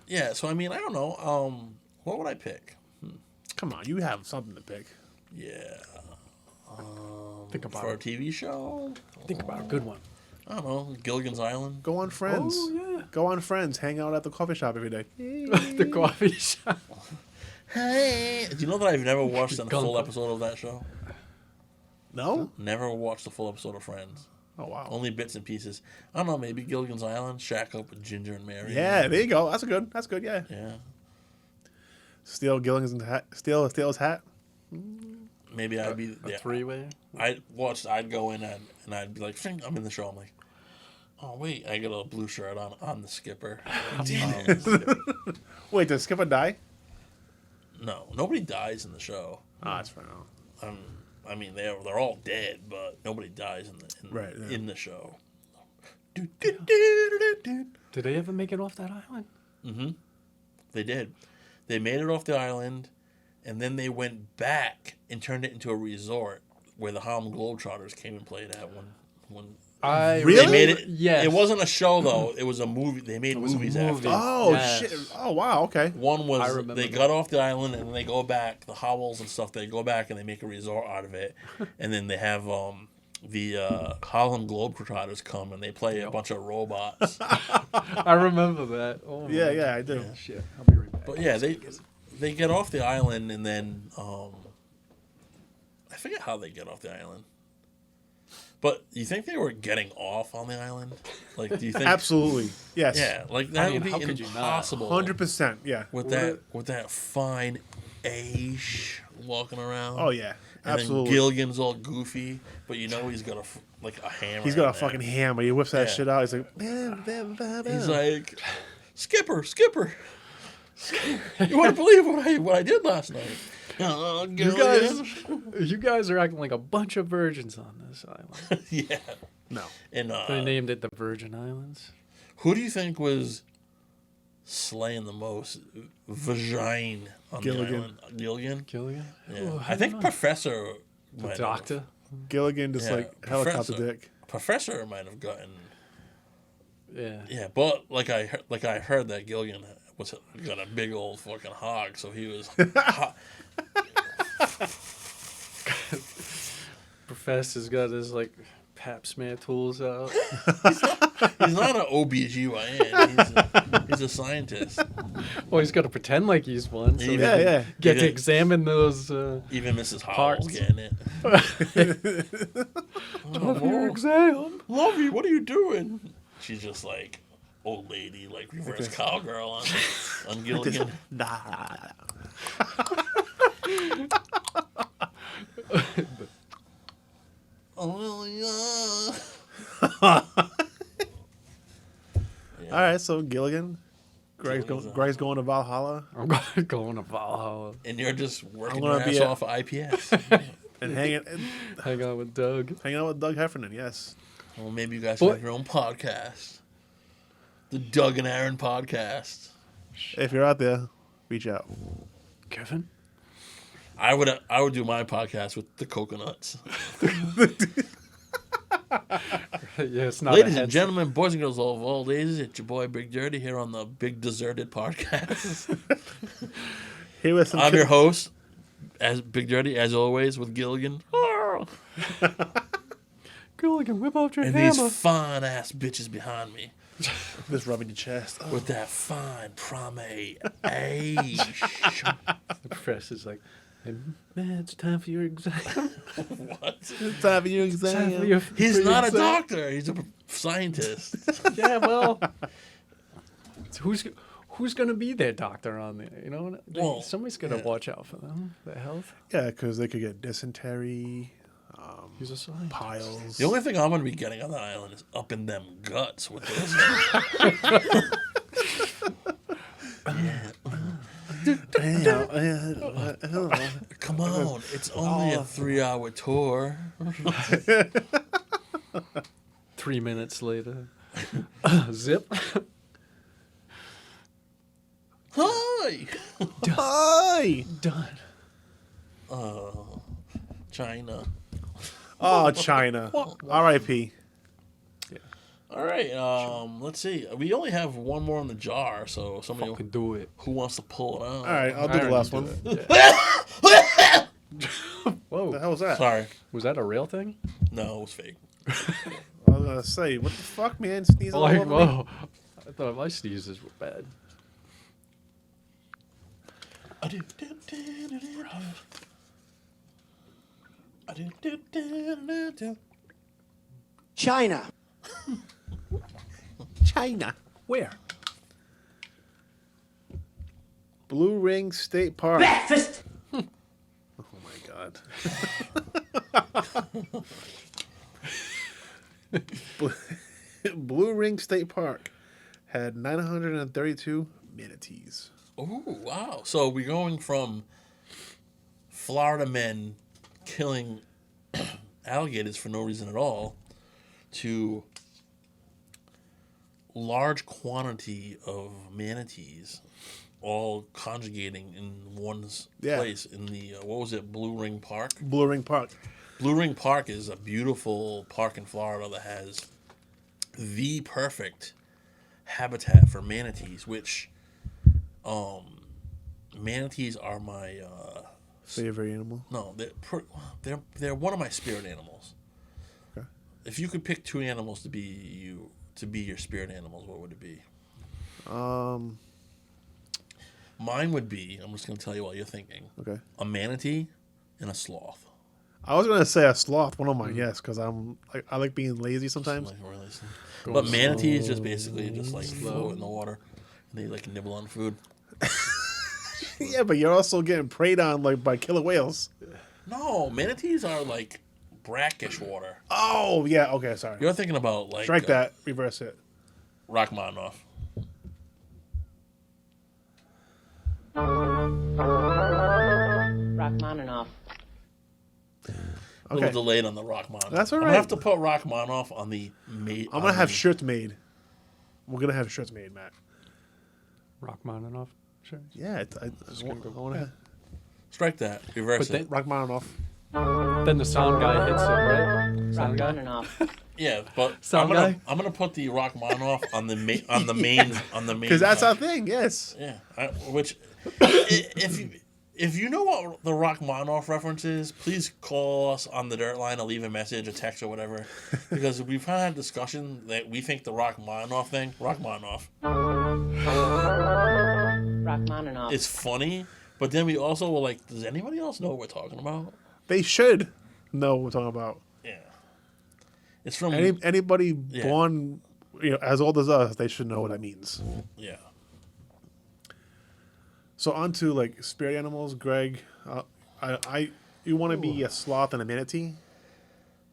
Yeah. So I mean, I don't know. What would I pick? come on, you have something to pick. Yeah. Think about For a it. TV show, Think about a good one. I don't know. Gilligan's Island. Go on Friends. Oh, yeah. Go on Friends. Hang out at the coffee shop every day. The coffee shop. Hey, do you know that I've never watched a full Gunpla. episode of that show? No? Never watched a full episode of Friends. Oh wow. Only bits and pieces. I don't know. Maybe Gilligan's Island. Shack up with Ginger and Mary. Yeah, there you go. That's good. That's good. Yeah. Yeah. Steal Gilligan's hat. Steal his hat. Maybe I'd be. A Yeah, three-way. I'd go in and I'd be like, "Fing, I'm in the show." I'm like, oh wait, I got a blue shirt on. I'm the skipper. Wait, did Skipper die? No, nobody dies in the show. Ah, that's fine. I mean, they're all dead, but nobody dies Right, yeah. in the show. Did they ever make it off that island? They did. They made it off the island, and then they went back and turned it into a resort where the Harlem Globetrotters came and played at one. I Really? They made it. Yes. It wasn't a show though. It was a movie. They made was a movies movie. after. Oh Yes. shit! Oh wow. Okay. One I was remember they that. got off the island and then they go back. The Howells and stuff. They go back and they make a resort out of it, and then they have the Harlem Globetrotters come and they play a bunch of robots. I remember that. Oh, my Yeah, I do. shit. I'll be right back. But yeah, they get off the island and then I forget how they get off the island. But you think they were getting off on the island? Like, do you think? Absolutely. Yes. Yeah, like that mean, would how be could you not? impossible. 100%. Yeah. with that fine Aish walking around. Oh yeah. And Absolutely. then Gilligan's all goofy, but you know he's got a hammer. He's got a in there. fucking hammer. He whips that Yeah. shit out. He's like, He's like, Skipper. You wouldn't believe what I did last night. Oh, Gilligan. You guys are acting like a bunch of virgins on this island. Yeah. no. And They named it the Virgin Islands. who do you think was slaying the most vagine on Gilligan. the island? Gilligan? Gilligan? Yeah. Ooh, I think don't know. Professor The might have- doctor? Gilligan just Yeah, like helicopter Professor. dick. Professor might have gotten. Yeah. Yeah, but like I heard that Gilligan got a big old fucking hog, so he was. Professor's got his, like, pap smear tools out. He's not an OBGYN. He's a scientist. Well, he's got to pretend like he's one. So Yeah, he yeah. Get to Yeah. examine those. Even Mrs. Parts. Howell's getting it. Of your exam. Lovey, what are you doing? She's just like old lady, like reverse cowgirl on Gilligan. Oh, yeah. All right, so Gilligan. Greg's Gilligan's going to Valhalla I'm going to Valhalla. And you're just working I'm your gonna ass be a- off of IPS. and hanging Hang out with Doug. out with Doug Heffernan. Yes. Well, maybe you guys can What? have your own podcast. The Doug and Aaron podcast. If you're out there, reach out. Kevin? I would do my podcast with the coconuts. Yeah, it's not Ladies a and headset. gentlemen, boys and girls of all ages, it's your boy Big Dirty here on the Big Deserted podcast. Here with some I'm your host, as Big Dirty, as always, with Gilligan. Gilligan, whip out your And hammer. these fine ass bitches behind me just rubbing your chest. Oh, with that fine prame age. The professor's like, hey, man, it's time for your exam. What? it's time for your Time for exam. your, He's for your not a exam. doctor. He's a scientist. Yeah, well, who's gonna be their doctor on there? You know, Well, somebody's gonna yeah. watch out for them, their health. Yeah, because they could get dysentery, He's a scientist. piles. The only thing I'm going to be getting on that island is up in them guts with this. Come on, it's only a 3-hour tour. 3 minutes later, zip. Hi! Hi! Done. Oh, China. Oh, China. R.I.P. All right, let's see. We only have one more in the jar, so somebody Fucking do it. who wants to pull it out. All right, I'll do the Aaron, last do one. it. What Whoa, the hell was that? Sorry. was that a real thing? No, it was fake. I was gonna say, what the fuck, man? Sneezing all Like, over me. whoa. I thought my sneezes were bad. China. China. Where? Blue Ring State Park. Breakfast. Oh my god. Blue Ring State Park had 932 manatees. Oh, wow. So we're going from Florida men killing alligators for no reason at all to large quantity of manatees all conjugating in one Yeah. place in the, what was it, Blue Ring Park? Blue Ring Park. Blue Ring Park is a beautiful park in Florida that has the perfect habitat for manatees, which manatees are my Favorite animal. no, they're one of my spirit animals. Okay. If you could pick two animals to be your spirit animals, what would it be? Mine would be, I'm just going to tell you while you're thinking, Okay. a manatee and a sloth. I was gonna say a sloth, one of mine, yes, because I like being lazy sometimes. Like, really slow. But manatees just basically just like float in the water and they like nibble on food. Yeah, but you're also getting preyed on like by killer whales. No, manatees are like brackish water. Oh yeah. Okay. Sorry. You're thinking about like Strike that. Reverse it. Rachmaninoff. Rachmaninoff. A Okay. little delayed on the Rachmaninoff. That's all I'm right. gonna have to put Rachmaninoff on the. I'm gonna have shirts made. We're gonna have shirts made, Matt. Rachmaninoff. Sure. Yeah. I want to Strike that. Reverse But it. Rachmaninoff. Then the sound guy hits it, right? Sound guy. Rachmaninoff. Yeah, but Sound I'm guy? gonna put the Rachmaninoff on the main Because that's our thing. Yes. Yeah, if you know what the Rachmaninoff reference is, please call us on the dirt line or leave a message, a text, or whatever. Because we've had a discussion that we think the Rachmaninoff Rachmaninoff. is funny, but then we also were like, does anybody else know what we're talking about? They should know what we're talking about. Yeah, it's from Anybody Yeah. born, as old as us, they should know what that means. yeah. So on to like spirit animals, Greg. You want to be a sloth and a manatee?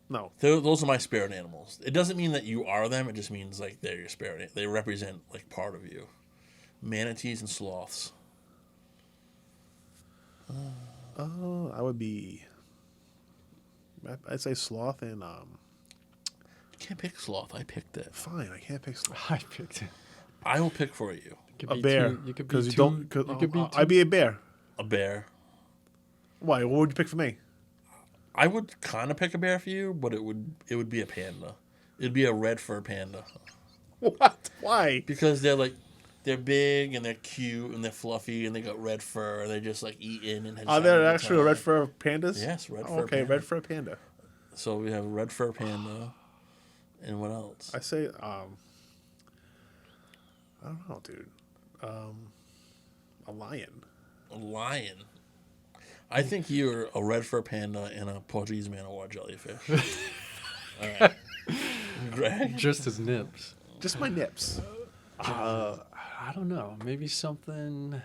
No. Those are my spirit animals. It doesn't mean that you are them. It just means like they're your spirit. They represent like part of you. Manatees and sloths. Oh, I would be. I'd say sloth and You can't pick sloth. I picked it. fine. I can't pick sloth. I picked it. I will pick for you. Could A be bear. two- You could be Because you two. don't. You could be. I'd be a bear. A bear. Why? What would you pick for me? I would kind of pick a bear for you, but it would be a panda. It'd be a red fur panda What? Why? because they're big and they're cute and they're fluffy and they got red fur and they're just like eating and. Are there actual red fur pandas? Yes, red Oh, fur okay, panda. red fur panda. So we have a red fur panda, and what else? I say, I don't know, dude. A lion. A lion. I think you're a red fur panda and a Portuguese man of war jellyfish. All right, Greg. Just as nips. Just my nips. I don't know. Maybe something.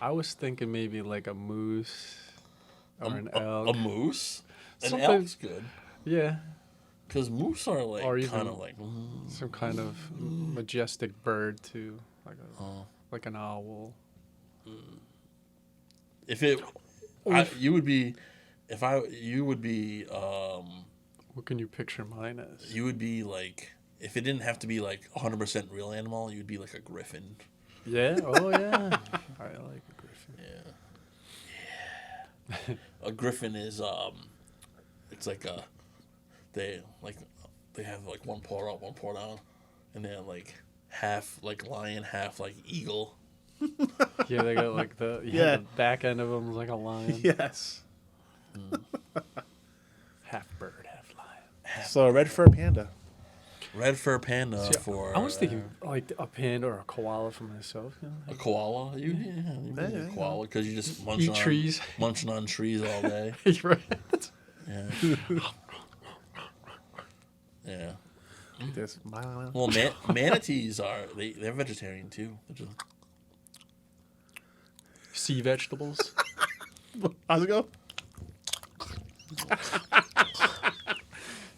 I was thinking maybe like a moose or an elk. A moose. An Something- elk's good Yeah, because moose are like Or even- kind of like. some kind of majestic bird too, like Oh. like an owl. If it, you would be, you would be, What can you picture mine as? you would be like, if it didn't have to be like 100% real animal, you'd be like a griffin. Yeah. Oh yeah. I like a griffin. A griffin is, it's like they have like one paw up, one paw down, and they're like half like lion, half like eagle. Yeah, they got like the Yeah. the back end of them is like a lion. Yes. Half bird, half lion. So a red fur panda. Red fur panda See, for. I was thinking like a panda or a koala for myself. You know? a koala. You be a Yeah. koala because you just munch Eat on trees. munching on trees all day. You're right. Yeah. Yeah. This. Well, manatees are they're vegetarian too. They're just- Sea vegetables. How's it go?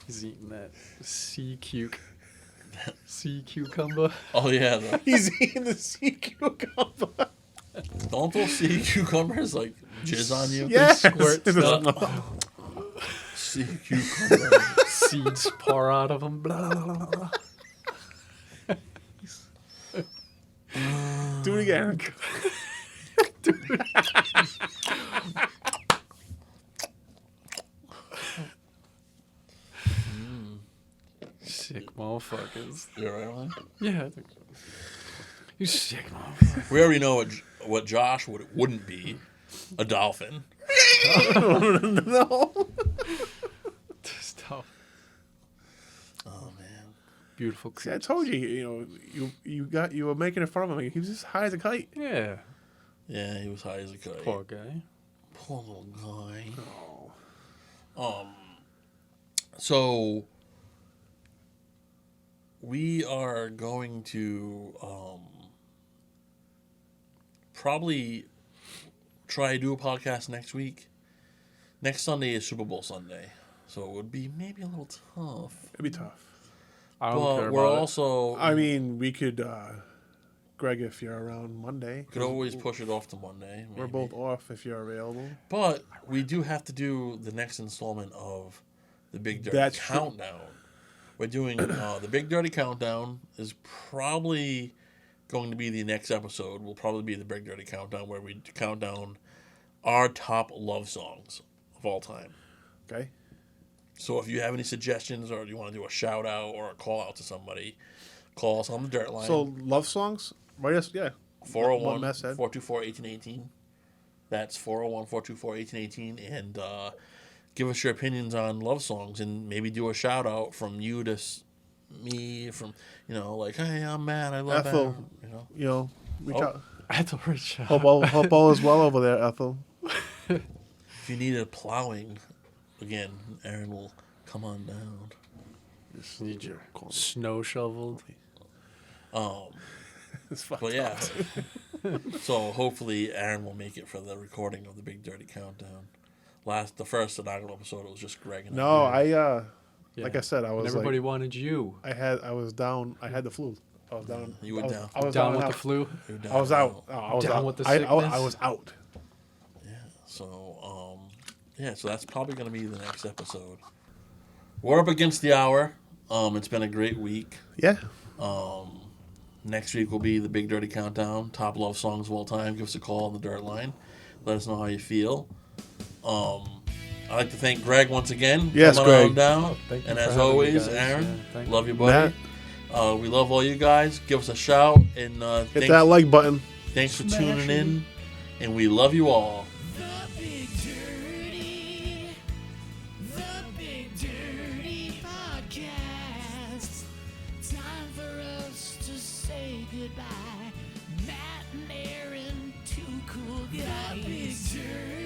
He's eating that sea cucumber. Oh yeah, He's eating the sea cucumber. don't those sea cucumbers like jizz on you? Yes. squirt Sea cucumber. Seeds pour out of them. Blah, blah, blah, blah. Do it again. Sick motherfuckers. You all right, man? Yeah, I think so. You sick motherfucker. We already know what Josh wouldn't be. A dolphin. No. Stuff. Oh man. Beautiful See, I creatures. told you. You were making it fun of him. He was just high as a kite. Yeah. Yeah, he was high as a kite. Poor guy. Poor little guy. So we are going to probably try to do a podcast next week. Next Sunday is Super Bowl Sunday, so it would be maybe a little tough. It'd be tough. I don't care But we're about it. also I mean, we could, Greg, if you're around Monday. could always push it off to Monday. We're maybe. both off if you're available. But we do have to do the next installment of the Big Dirty That's true. Countdown. We're doing the Big Dirty Countdown is probably going to be the next episode. Will probably be the Big Dirty Countdown where we count down our top love songs of all time. Okay. So if you have any suggestions or you want to do a shout out or a call out to somebody, call us on the dirt line. So, love songs? Right, yes, yeah. 401 What Matt said. 424 1818. That's 401 424 1818. And give us your opinions on love songs and maybe do a shout out from you to me, from, like, hey, I'm Matt. I love Ethel. that. You know, reach Oh. out. Ethel Richard. Hope all is well over there, Ethel. If you need a plowing, again, Aaron will come on down. Need your snow shoveled. It's fucked But yeah. up. So hopefully Aaron will make it for the recording of the Big Dirty Countdown. The first inaugural episode, it was just Greg and No, Yeah. like I said, I And was everybody like, wanted you. I was down. I had the flu. I was down. You were I was, down. I was Down and with the out. flu. You were down I was and out. Oh, I was Down out. with the I sickness? was out. So, so that's probably going to be the next episode. We're up against the hour. It's been a great week. Yeah. Next week will be the Big Dirty Countdown, top love songs of all time. Give us a call on the dirt line. Let us know how you feel. I'd like to thank Greg once again. Yes, coming Greg. on down. Thank you And for as having me, always, guys. Aaron, Yeah, thank love you. you, buddy. We love all you guys. Give us a shout. And Hit that like button. thanks for tuning in. And we love you all. The Big Dirty Podcast. Time for us to say goodbye. Matt and Aaron, two cool guys. The Big Dirty